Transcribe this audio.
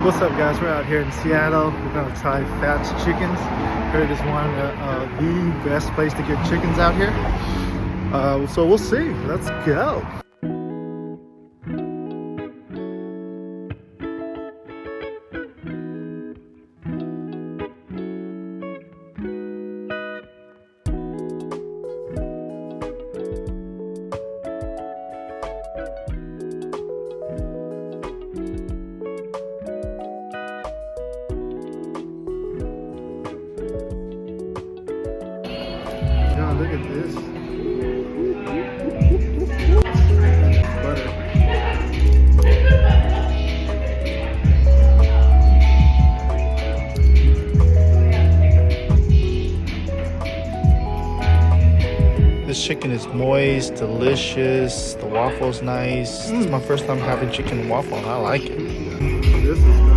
What's up, guys? We're out here in Seattle. We're gonna try Fat's Chickens. Heard it's one of the best place to get chickens out here. So we'll see. Let's go. Oh, look at this. Butter. This chicken is moist, delicious. The waffle's nice. It's my first time having chicken and waffle, and I like it. This is